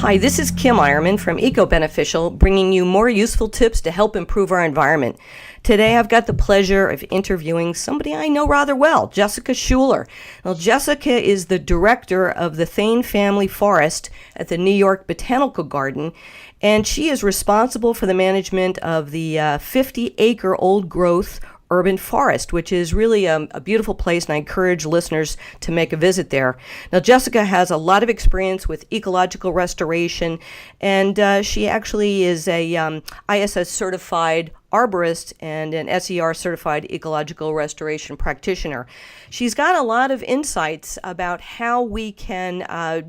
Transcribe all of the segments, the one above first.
Hi, this is Kim Eierman from Eco Beneficial, bringing you more useful tips to help improve our environment. Today I've got the pleasure of interviewing somebody I know rather well, Jessica Schuler. Now, Jessica is the director of the Thane Family Forest at the New York Botanical Garden, and she is responsible for the management of the 50-acre old-growth urban forest, which is really a beautiful place, and I encourage listeners to make a visit there. Now, Jessica has a lot of experience with ecological restoration, and she actually is a ISS certified arborist and an SER certified ecological restoration practitioner. She's got a lot of insights about how we can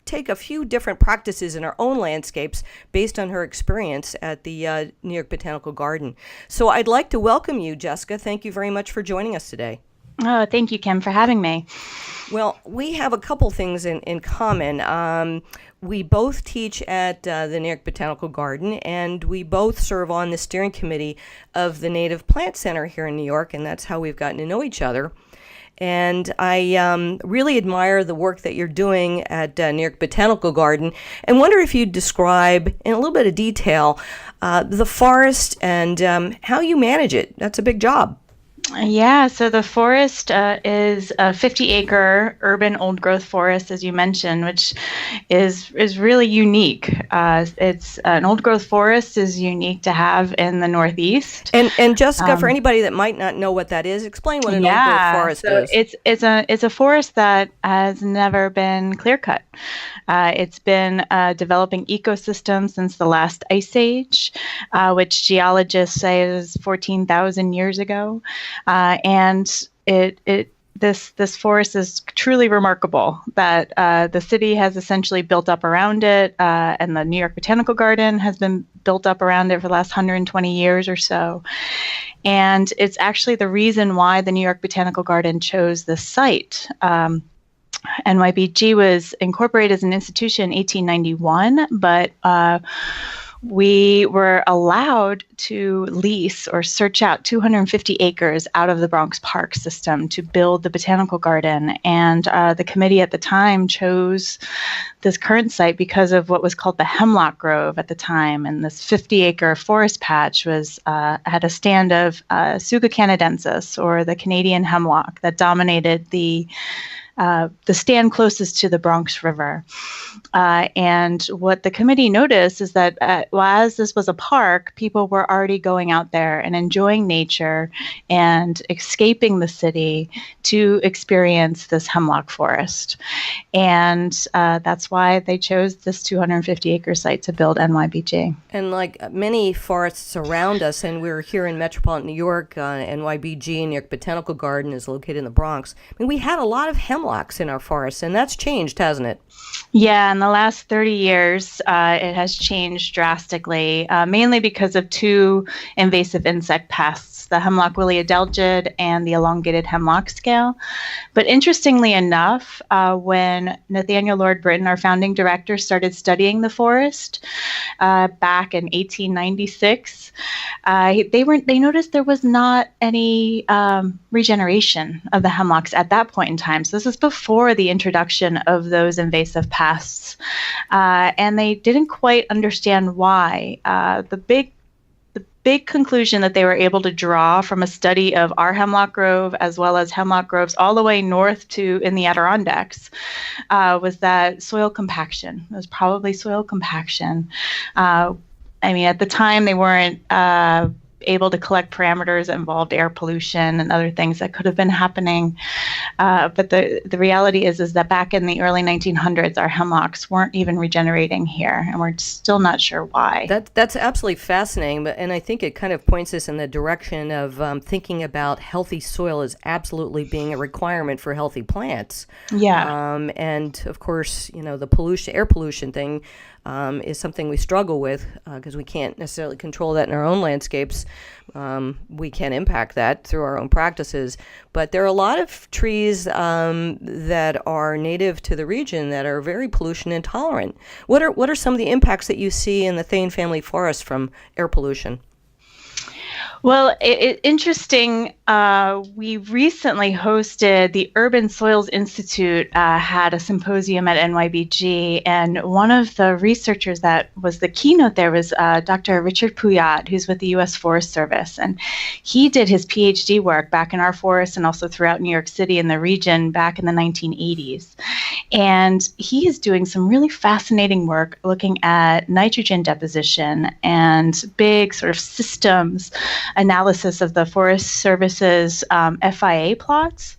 take a few different practices in our own landscapes based on her experience at the New York Botanical Garden. So I'd like to welcome you, Jessica. Thank you very much for joining us today. Oh, thank you, Kim, for having me. Well, we have a couple things in common. We both teach at the New York Botanical Garden, and we both serve on the steering committee of the Native Plant Center here in New York, and that's how we've gotten to know each other. And I really admire the work that you're doing at New York Botanical Garden, and wonder if you'd describe in a little bit of detail the forest and how you manage it. That's a big job. Yeah, so the forest is a 50-acre urban old-growth forest, as you mentioned, which is really unique. It's an old-growth forest is unique to have in the Northeast. And Jessica, for anybody that might not know what that is, explain what an old-growth forest is. It's a forest that has never been clear-cut. It's been developing ecosystems since the last ice age, which geologists say is 14,000 years ago. And this forest is truly remarkable that the city has essentially built up around it, and the New York Botanical Garden has been built up around it for the last 120 years or so. And it's actually the reason why the New York Botanical Garden chose this site. NYBG was incorporated as an institution in 1891, but we were allowed to lease or search out 250 acres out of the Bronx Park system to build the botanical garden. And the committee at the time chose this current site because of what was called the Hemlock Grove at the time. And this 50-acre forest patch was had a stand of Tsuga canadensis, or the Canadian hemlock, that dominated the stand closest to the Bronx River. And what the committee noticed is that as this was a park, people were already going out there and enjoying nature and escaping the city to experience this hemlock forest. And that's why they chose this 250-acre site to build NYBG. And like many forests around us, and we're here in metropolitan New York, NYBG, New York Botanical Garden, is located in the Bronx. I mean, we had a lot of hemlocks in our forests, and that's changed, hasn't it? Yeah, in the last 30 years, it has changed drastically, mainly because of two invasive insect pests, the hemlock woolly adelgid and the elongated hemlock scale. But interestingly enough, when Nathaniel Lord Britton, our founding director, started studying the forest back in 1896, they noticed there was not any regeneration of the hemlocks at that point in time. So this is before the introduction of those invasive pests, and they didn't quite understand why. The big conclusion that they were able to draw from a study of our hemlock grove, as well as hemlock groves all the way north to in the Adirondacks, was that soil compaction. It was probably soil compaction. I mean, at the time, they weren't able to collect parameters that involved air pollution and other things that could have been happening. But the reality is that back in the early 1900s, our hemlocks weren't even regenerating here, and we're still not sure why. That's absolutely fascinating, and I think it kind of points us in the direction of thinking about healthy soil as absolutely being a requirement for healthy plants. Yeah. And of course, the air pollution thing is something we struggle with because we can't necessarily control that in our own landscapes. We can impact that through our own practices, but there are a lot of trees that are native to the region that are very pollution intolerant. What are some of the impacts that you see in the Thane Family Forest from air pollution? Well, interesting we recently hosted the Urban Soils Institute had a symposium at NYBG, and one of the researchers that was the keynote there was Dr. Richard Puyat, who's with the U.S. Forest Service, and he did his PhD work back in our forests and also throughout New York City and the region back in the 1980s. And he is doing some really fascinating work looking at nitrogen deposition and big sort of systems analysis of the Forest Service's FIA plots.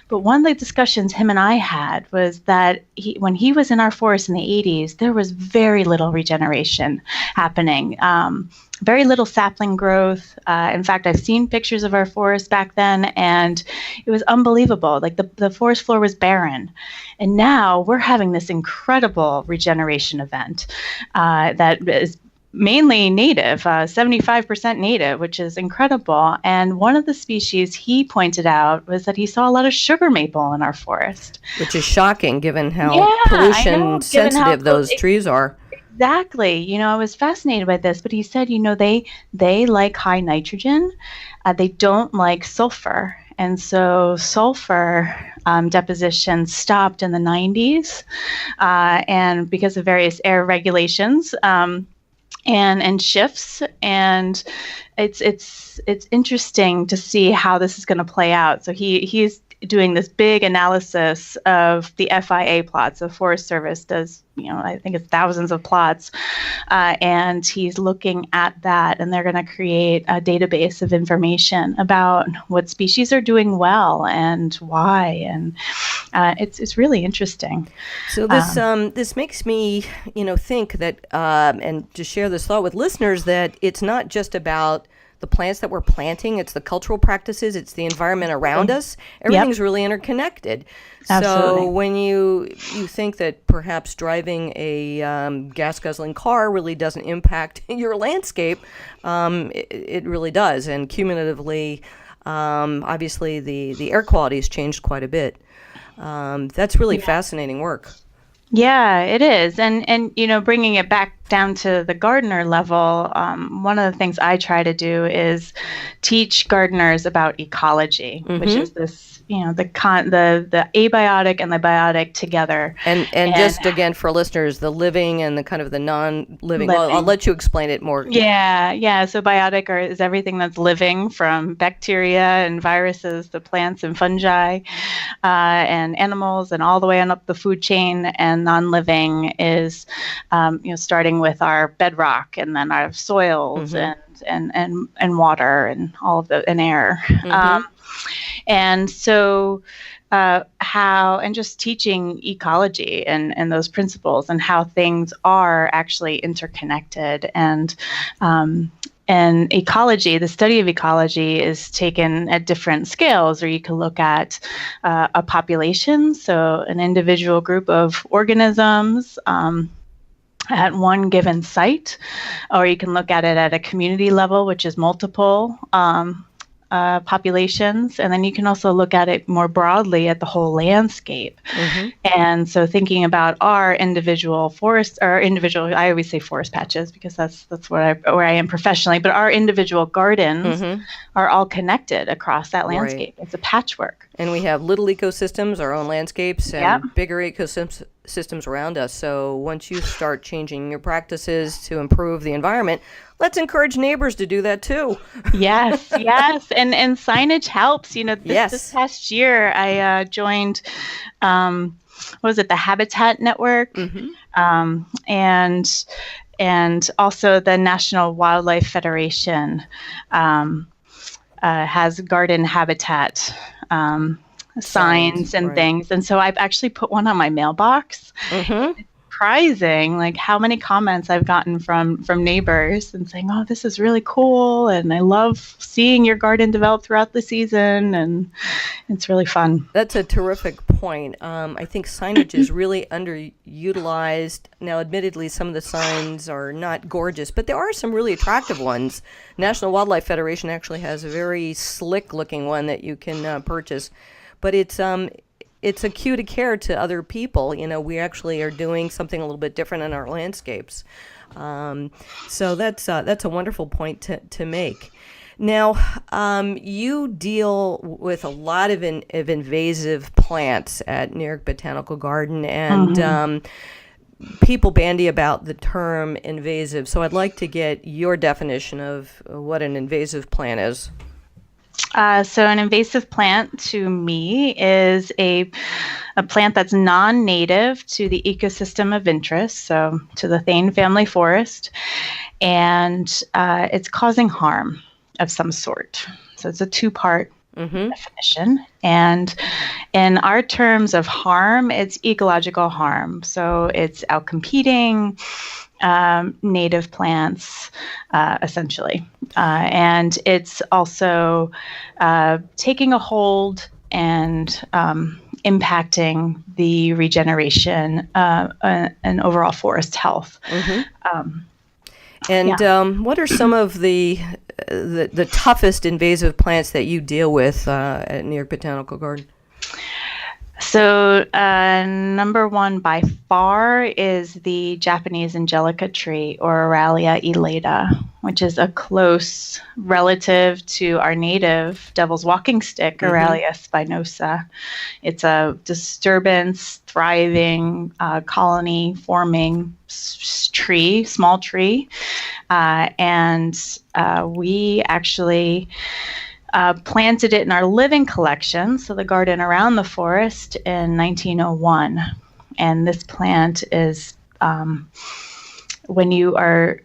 But one of the discussions him and I had was that when he was in our forest in the 80s, there was very little regeneration happening. Very little sapling growth. In fact, I've seen pictures of our forest back then, and it was unbelievable. Like the forest floor was barren. And now we're having this incredible regeneration event that is mainly native, 75% native, which is incredible. And one of the species he pointed out was that he saw a lot of sugar maple in our forest. Which is shocking given how pollution sensitive those trees are. Exactly. I was fascinated by this, but he said, they like high nitrogen. They don't like sulfur. And so sulfur deposition stopped in the 90s, and because of various air regulations, and shifts, and it's interesting to see how this is going to play out. So he's doing this big analysis of the FIA plots. The Forest Service does, I think it's thousands of plots, and he's looking at that, and they're going to create a database of information about what species are doing well and why, and it's really interesting. So this makes me, think that, and to share this thought with listeners, that it's not just about the plants that we're planting, it's the cultural practices, it's the environment around us. Everything's really interconnected. Absolutely. So when you think that perhaps driving a gas-guzzling car really doesn't impact your landscape, it really does. And cumulatively, obviously, the air quality has changed quite a bit. That's really fascinating work. Yeah, it is. And bringing it back down to the gardener level, one of the things I try to do is teach gardeners about ecology, which is this, the abiotic and the biotic together. And just again for listeners, the living and the kind of the non-living. Well, I'll let you explain it more. Yeah. So biotic is everything that's living, from bacteria and viruses to plants and fungi, and animals, and all the way on up the food chain. And non-living is, starting with our bedrock, and then our soils, and water, and all of and air. And so and just teaching ecology and those principles, and how things are actually interconnected. And ecology, the study of ecology, is taken at different scales, or you can look at a population, so an individual group of organisms at one given site, or you can look at it at a community level, which is multiple populations, and then you can also look at it more broadly at the whole landscape. And so thinking about our individual forests, or individual, I always say forest patches because that's where I am professionally, but our individual gardens are all connected across that landscape. It's a patchwork. And we have little ecosystems, our own landscapes, and bigger ecosystems around us. So once you start changing your practices to improve the environment, let's encourage neighbors to do that too. Yes. And signage helps. This past year I joined, what was it, the Habitat Network, and also the National Wildlife Federation has garden habitat signs and things. And so I've actually put one on my mailbox. Surprising, like how many comments I've gotten from neighbors and saying, "Oh, this is really cool, and I love seeing your garden develop throughout the season," and it's really fun. That's a terrific point. I think signage is really underutilized. Now, admittedly, some of the signs are not gorgeous, but there are some really attractive ones. National Wildlife Federation actually has a very slick-looking one that you can purchase, but it's a cue to care to other people. We actually are doing something a little bit different in our landscapes. So that's a wonderful point to make. Now, you deal with a lot of invasive plants at New York Botanical Garden, and people bandy about the term invasive. So I'd like to get your definition of what an invasive plant is. So an invasive plant to me is a plant that's non-native to the ecosystem of interest, so to the Thane family forest, and it's causing harm of some sort. So it's a two-part definition. And in our terms of harm, it's ecological harm. So it's outcompeting native plants, essentially. And it's also taking a hold and impacting the regeneration and overall forest health. What are some of the toughest invasive plants that you deal with at New York Botanical Garden? So number one by far is the Japanese angelica tree, or Aralia elata, which is a close relative to our native devil's walking stick, Aralia spinosa. It's a disturbance, thriving, colony forming tree, small tree. And we actually planted it in our living collection, so the garden around the forest, in 1901. And this plant is, when you are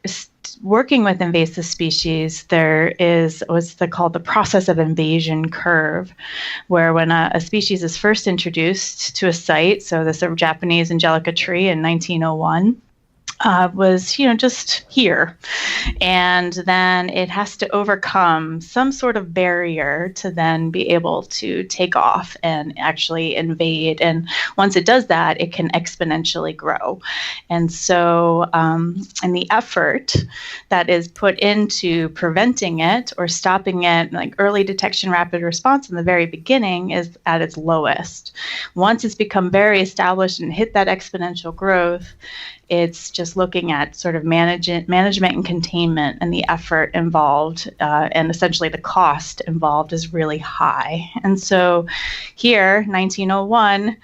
working with invasive species, there is what's called the process of invasion curve, where when a species is first introduced to a site, so this Japanese angelica tree in 1901, was, just here. And then it has to overcome some sort of barrier to then be able to take off and actually invade. And once it does that, it can exponentially grow. And so, and the effort that is put into preventing it or stopping it, like early detection, rapid response in the very beginning, is at its lowest. Once it's become very established and hit that exponential growth, it's just looking at sort of management and containment, and the effort involved and essentially the cost involved is really high. And so here, 1901,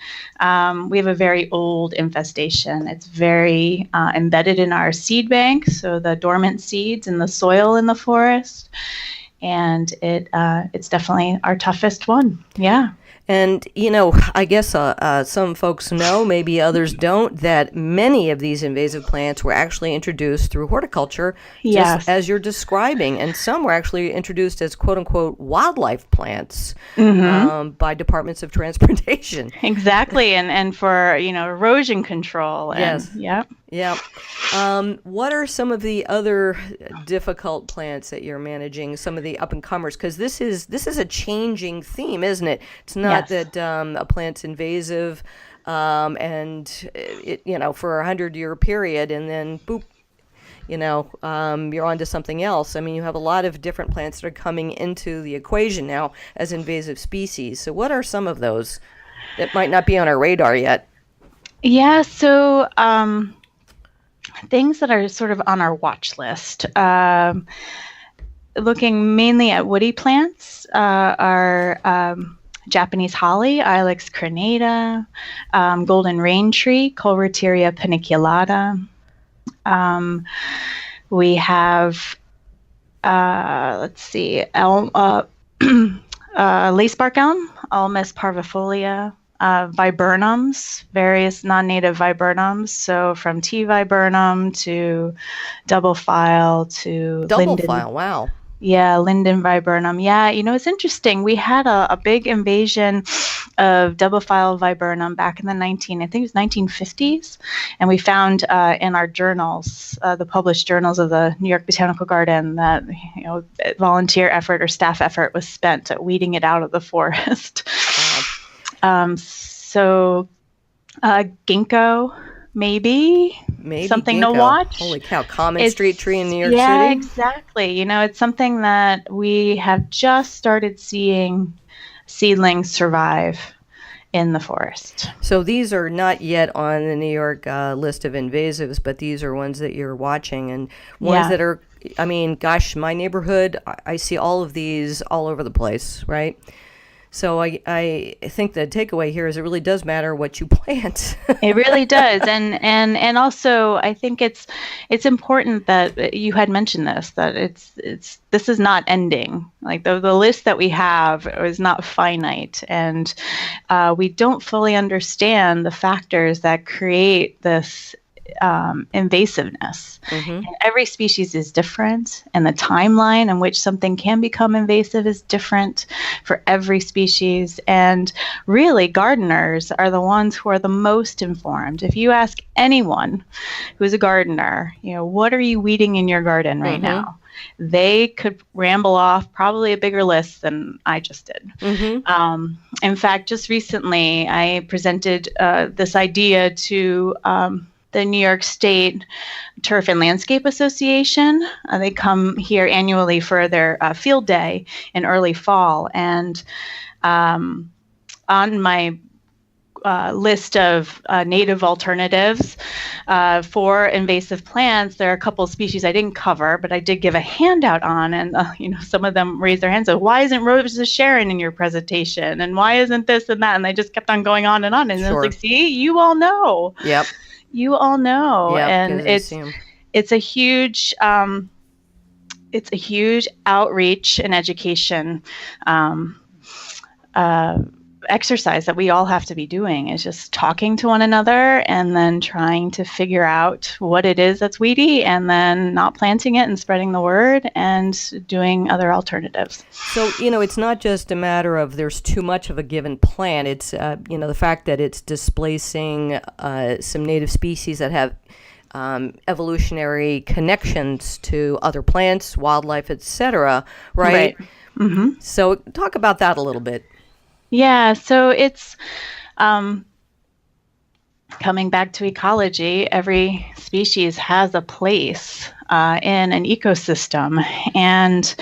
we have a very old infestation. It's very embedded in our seed bank, so the dormant seeds in the soil in the forest. And it's definitely our toughest one. Yeah. And, I guess some folks know, maybe others don't, that many of these invasive plants were actually introduced through horticulture, just as you're describing. And some were actually introduced as, quote unquote, wildlife plants by departments of transportation. Exactly. And for, erosion control. Yes. Yep. Yeah. What are some of the other difficult plants that you're managing, some of the up-and-comers? Because this is a changing theme, isn't it? It's not that a plant's invasive and, for a 100-year period, and then, boop, you're onto something else. I mean, you have a lot of different plants that are coming into the equation now as invasive species. So what are some of those that might not be on our radar yet? Yeah, so things that are sort of on our watch list, looking mainly at woody plants, are Japanese holly, Ilex crenata, golden rain tree, Colereteria paniculata. We have, lacebark elm, Ulmus parvifolia, viburnums, various non-native viburnums. So from T. viburnum to double file to linden. File, wow. Yeah, linden viburnum. Yeah, it's interesting. We had a big invasion of double file viburnum back in the 1950s, and we found in our journals, the published journals of the New York Botanical Garden, that volunteer effort or staff effort was spent at weeding it out of the forest. Wow. So ginkgo. Maybe something ginkgo. to watch. Holy cow, common street tree in New York City? Yeah, exactly. It's something that we have just started seeing seedlings survive in the forest. So these are not yet on the New York list of invasives, but these are ones that you're watching, and ones that are I mean, gosh, my neighborhood, I see all of these all over the place, right? So I think the takeaway here is it really does matter what you plant. It really does, and also I think it's important that you had mentioned this, that this is not ending. Like the list that we have is not finite, and we don't fully understand the factors that create this invasiveness. And every species is different, and the timeline in which something can become invasive is different for every species. And really, gardeners are the ones who are the most informed. If you ask anyone who's a gardener, what are you weeding in your garden right now? They could ramble off probably a bigger list than I just did. In fact, just recently, I presented this idea to the New York State Turf and Landscape Association. They come here annually for their field day in early fall. And on my list of native alternatives for invasive plants, there are a couple of species I didn't cover, but I did give a handout on, and some of them raised their hands and said, "Why isn't Rose of Sharon in your presentation? And why isn't this and that?" And they just kept on going on. And I was like, "See, you all know." Yep. You all know, and it's a huge outreach and education exercise that we all have to be doing, is just talking to one another and then trying to figure out what it is that's weedy, and then not planting it and spreading the word and doing other alternatives. So, it's not just a matter of there's too much of a given plant. It's, the fact that it's displacing some native species that have evolutionary connections to other plants, wildlife, etc., right? So talk about that a little bit. Yeah, so it's coming back to ecology. Every species has a place in an ecosystem, and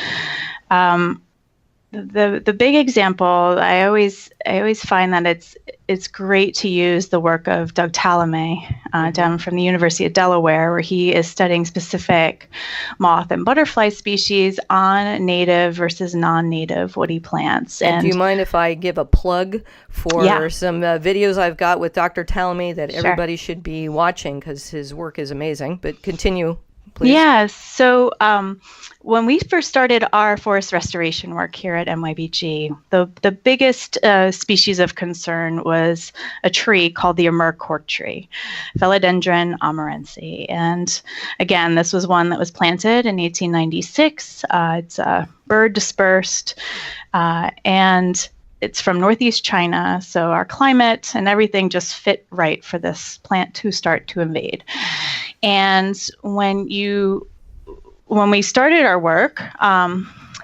the big example, I always find that it's great to use the work of Doug Tallamy down from the University of Delaware, where he is studying specific moth and butterfly species on native versus non-native woody plants. And do you mind if I give a plug for some videos I've got with Dr. Tallamy that everybody should be watching, because his work is amazing? But continue, please. Yeah, so when we first started our forest restoration work here at NYBG, the biggest species of concern was a tree called the Amur cork tree, Philodendron amurense. And again, this was one that was planted in 1896. It's bird dispersed, and it's from northeast China, so our climate and everything just fit right for this plant to start to invade. And when we started our work,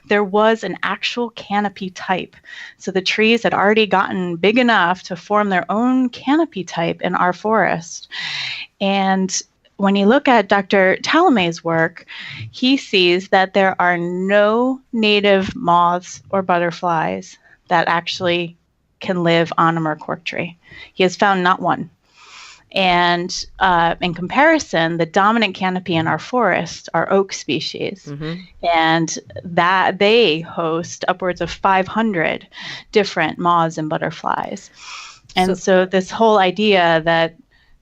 there was an actual canopy type. So the trees had already gotten big enough to form their own canopy type in our forest. And when you look at Dr. Tallamy's work, he sees that there are no native moths or butterflies that actually can live on a Amur cork tree. He has found not one. And in comparison, the dominant canopy in our forest are oak species, and that they host upwards of 500 different moths and butterflies. And so this whole idea that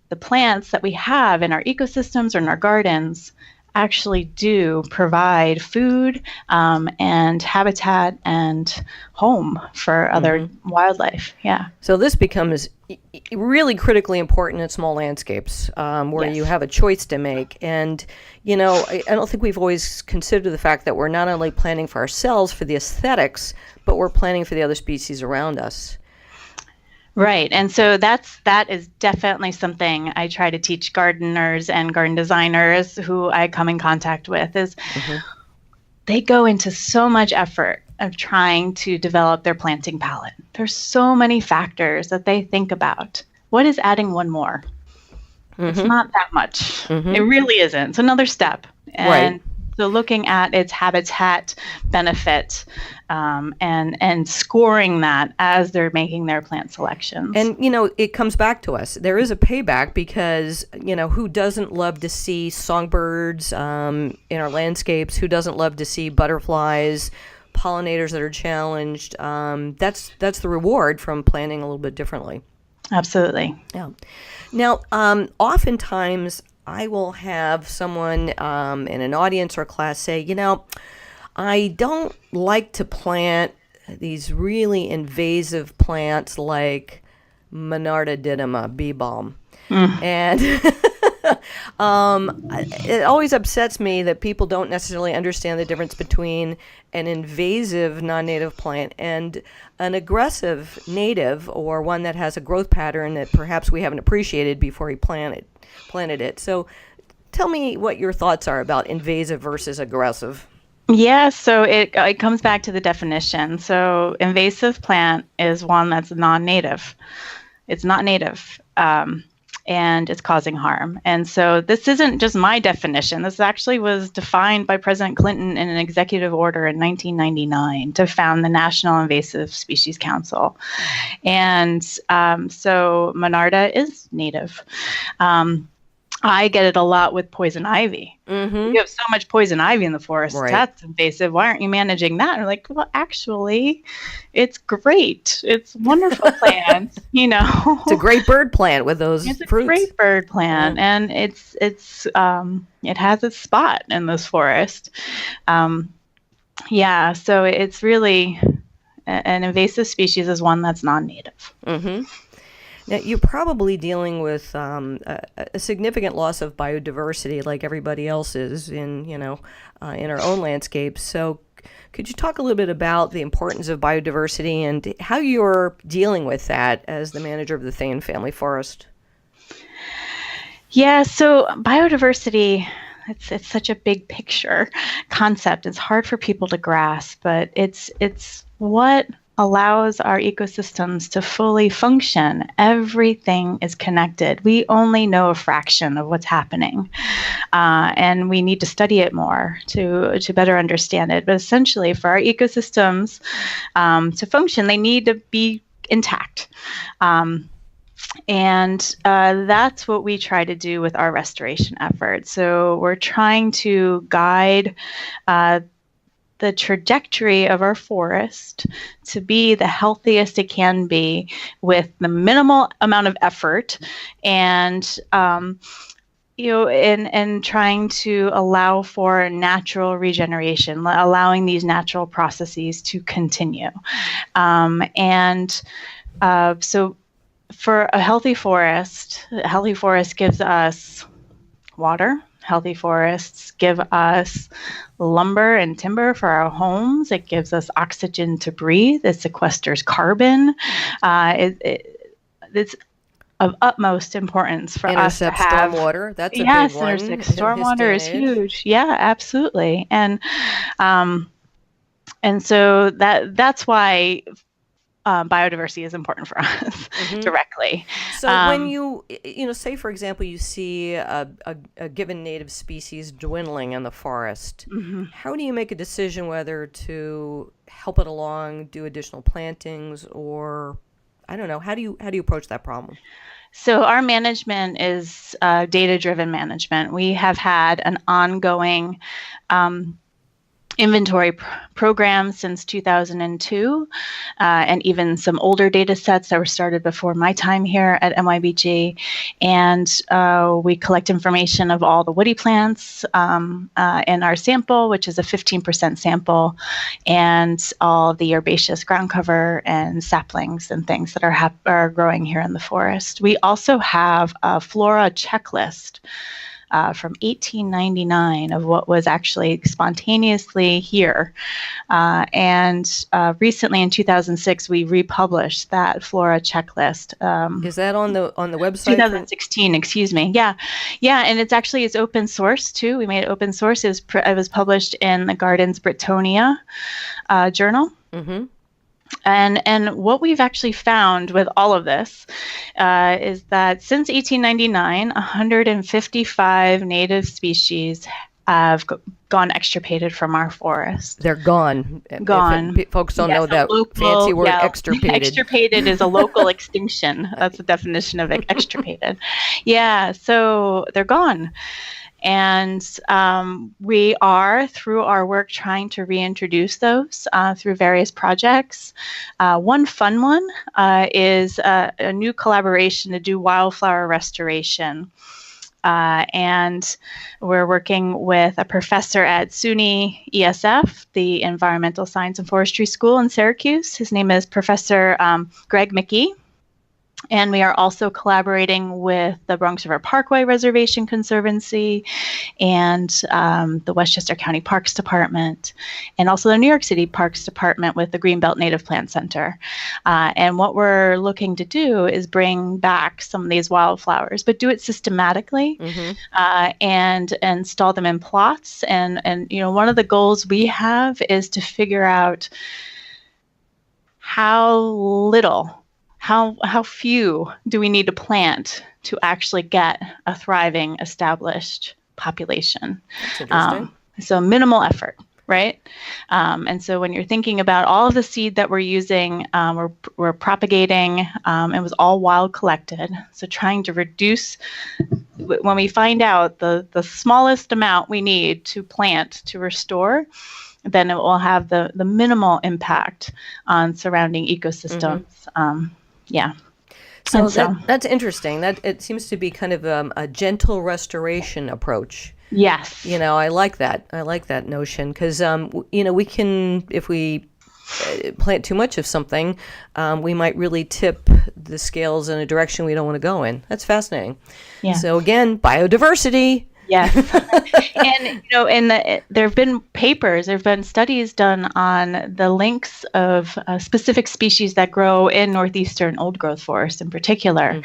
the plants that we have in our ecosystems or in our gardens actually do provide food and habitat and home for other wildlife. Yeah. So this becomes really critically important in small landscapes where you have a choice to make. And, I don't think we've always considered the fact that we're not only planning for ourselves for the aesthetics, but we're planning for the other species around us. Right. And so that is definitely something I try to teach gardeners and garden designers who I come in contact with, is they go into so much effort of trying to develop their planting palette. There's so many factors that they think about. What is adding one more? It's not that much. It really isn't. It's another step. And So looking at its habitat benefit and scoring that as they're making their plant selections. And, it comes back to us. There is a payback because, who doesn't love to see songbirds in our landscapes? Who doesn't love to see butterflies, pollinators that are challenged? That's the reward from planting a little bit differently. Absolutely. Yeah. Now, oftentimes I will have someone in an audience or class say, I don't like to plant these really invasive plants like Monarda didyma, bee balm. And it always upsets me that people don't necessarily understand the difference between an invasive non-native plant and an aggressive native, or one that has a growth pattern that perhaps we haven't appreciated before we planted it. So tell me what your thoughts are about invasive versus aggressive. Yeah, so it comes back to the definition. So invasive plant is one that's non-native. It's not native, and it's causing harm. And so this isn't just my definition. This actually was defined by President Clinton in an executive order in 1999 to found the National Invasive Species Council. And so Monarda is native. I get it a lot with poison ivy. You have so much poison ivy in the forest. Right. That's invasive. Why aren't you managing that? And we're like, well, actually, it's great. It's a wonderful plant. It's a great bird plant with those it's fruits. a great bird plant, and it has its spot in this forest. So it's really an invasive species is one that's non-native. Now, you're probably dealing with a significant loss of biodiversity, like everybody else is in our own landscapes. So, could you talk a little bit about the importance of biodiversity and how you're dealing with that as the manager of the Thayen Family Forest? Yeah, so biodiversity, it's such a big picture concept. It's hard for people to grasp, but it's what allows our ecosystems to fully function. Everything is connected. We only know a fraction of what's happening, and we need to study it more to better understand it. But essentially, for our ecosystems to function, they need to be intact. And that's what we try to do with our restoration efforts. So we're trying to guide the trajectory of our forest to be the healthiest it can be with the minimal amount of effort, and and trying to allow for natural regeneration, allowing these natural processes to continue. So for a healthy forest gives us water. Healthy forests give us lumber and timber for our homes. It gives us oxygen to breathe. It sequesters carbon. It's of utmost importance for us to have stormwater. That's a big one. Intercept stormwater is huge. Yeah, absolutely. And so that's why biodiversity is important for us directly. So when you say, for example, you see a given native species dwindling in the forest, how do you make a decision whether to help it along, do additional plantings, or I don't know, how do you approach that problem? So our management is data-driven management. We have had an ongoing inventory program since 2002, and even some older data sets that were started before my time here at NYBG. And we collect information of all the woody plants in our sample, which is a 15% sample, and all the herbaceous ground cover and saplings and things that are growing here in the forest. We also have a flora checklist from 1899 of what was actually spontaneously here. And recently in 2006, we republished that flora checklist. Is that on the website? 2016, excuse me. Yeah. And it's open source too. We made it open source. It was published in the Gardens Britannia journal. And what we've actually found with all of this is that since 1899, 155 native species gone extirpated from our forest. They're gone. Gone. Folks don't Yes, know that fancy word, extirpated. Extirpated is a local extinction. That's the definition of extirpated. Yeah, so they're gone. And we are, through our work, trying to reintroduce those through various projects. One fun one is a new collaboration to do wildflower restoration. And we're working with a professor at SUNY ESF, the Environmental Science and Forestry School in Syracuse. His name is Professor Greg McKee. And we are also collaborating with the Bronx River Parkway Reservation Conservancy and the Westchester County Parks Department, and also the New York City Parks Department with the Greenbelt Native Plant Center. And what we're looking to do is bring back some of these wildflowers, but do it systematically and install them in plots. And one of the goals we have is to figure out how few do we need to plant to actually get a thriving, established population? That's interesting. So minimal effort, right? And so when you're thinking about all of the seed that we're using, we're propagating, it was all wild collected. So trying to reduce, when we find out the smallest amount we need to plant to restore, then it will have the minimal impact on surrounding ecosystems. Yeah. So that's interesting. That it seems to be kind of a gentle restoration approach. Yes. I like that. I like that notion because, we can, if we plant too much of something, we might really tip the scales in a direction we don't want to go in. That's fascinating. Yeah. So again, biodiversity. Yes. And there have been papers, there have been studies done on the links of specific species that grow in northeastern old growth forests in particular.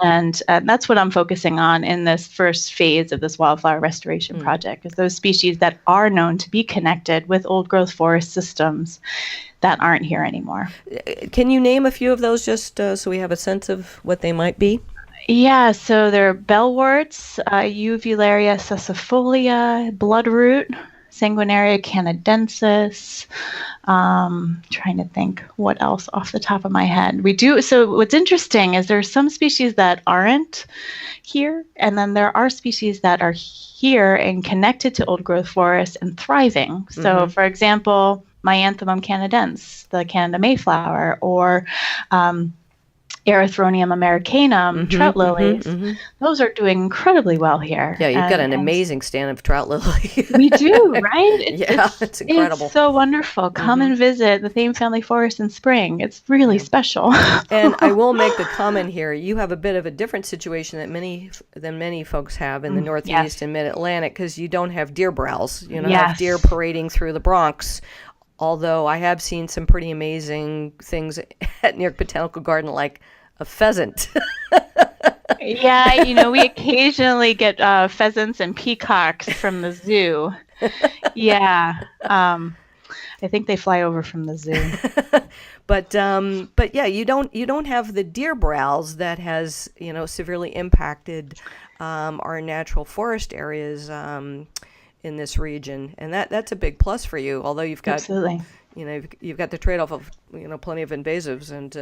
And that's what I'm focusing on in this first phase of this wildflower restoration project, is those species that are known to be connected with old growth forest systems that aren't here anymore. Can you name a few of those just so we have a sense of what they might be? Yeah, so there are bellworts, Uvularia sessifolia, bloodroot, Sanguinaria canadensis. Trying to think what else off the top of my head. We do. So what's interesting is there are some species that aren't here, and then there are species that are here and connected to old growth forests and thriving. So, for example, Myanthemum canadense, the Canada mayflower, or Erythronium americanum, trout lilies. Those are doing incredibly well here. Yeah, you've got an amazing stand of trout lily. We do, right? It's incredible. It's so wonderful. Come and visit the Thame Family Forest in spring. It's really special. And I will make the comment here, you have a bit of a different situation than many folks have in the Northeast and Mid-Atlantic, because you don't have deer browse. You don't have deer parading through the Bronx. Although I have seen some pretty amazing things at New York Botanical Garden, like a pheasant. Yeah, we occasionally get pheasants and peacocks from the zoo. Yeah, I think they fly over from the zoo. But yeah, you don't have the deer browse that has severely impacted our natural forest areas in this region, and that's a big plus for you. Although you've got absolutely, you've got the trade-off of plenty of invasives and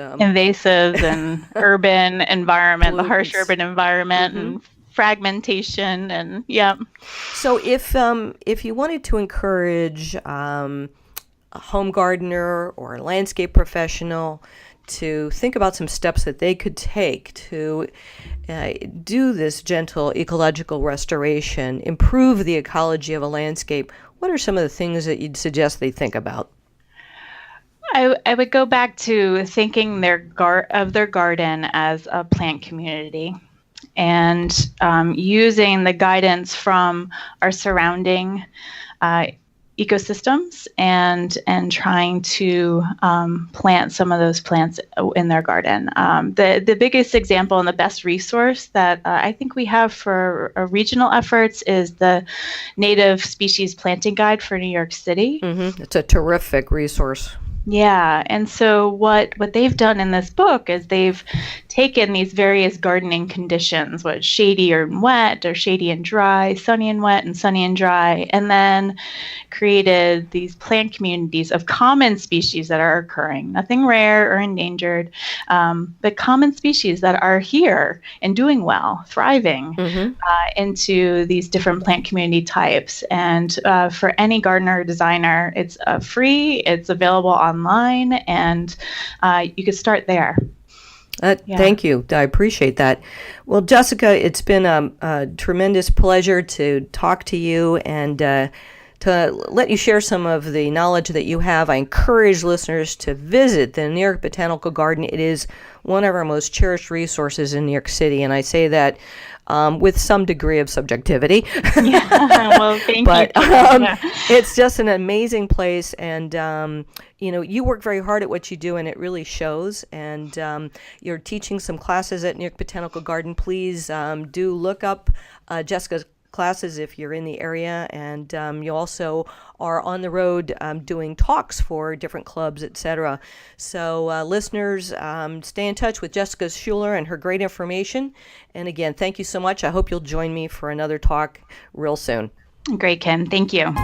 urban environment, pollutants. The harsh urban environment, and fragmentation, and So if you wanted to encourage a home gardener or a landscape professional to think about some steps that they could take to do this gentle ecological restoration, improve the ecology of a landscape, what are some of the things that you'd suggest they think about? I would go back to thinking of their garden as a plant community, and using the guidance from our surrounding ecosystems and trying to plant some of those plants in their garden. The biggest example and the best resource that I think we have for regional efforts is the Native Species Planting Guide for New York City. It's a terrific resource. Yeah, and so what they've done in this book is they've taken these various gardening conditions, what shady and wet, or shady and dry, sunny and wet, and sunny and dry, and then created these plant communities of common species that are occurring, nothing rare or endangered, but common species that are here and doing well, thriving, into these different plant community types. And for any gardener or designer, it's free, it's available online, and you can start there. Thank you. I appreciate that. Well, Jessica, it's been a tremendous pleasure to talk to you and to let you share some of the knowledge that you have. I encourage listeners to visit the New York Botanical Garden. It is one of our most cherished resources in New York City, and I say that with some degree of subjectivity. Well, thank you. It's just an amazing place, and you work very hard at what you do, and it really shows. And you're teaching some classes at New York Botanical Garden. Please do look up Jessica's classes if you're in the area, and you also are on the road doing talks for different clubs, etc. So listeners, stay in touch with Jessica Schuler and her great information. And again, thank you so much. I hope you'll join me for another talk real soon. Great, Kim. Thank you.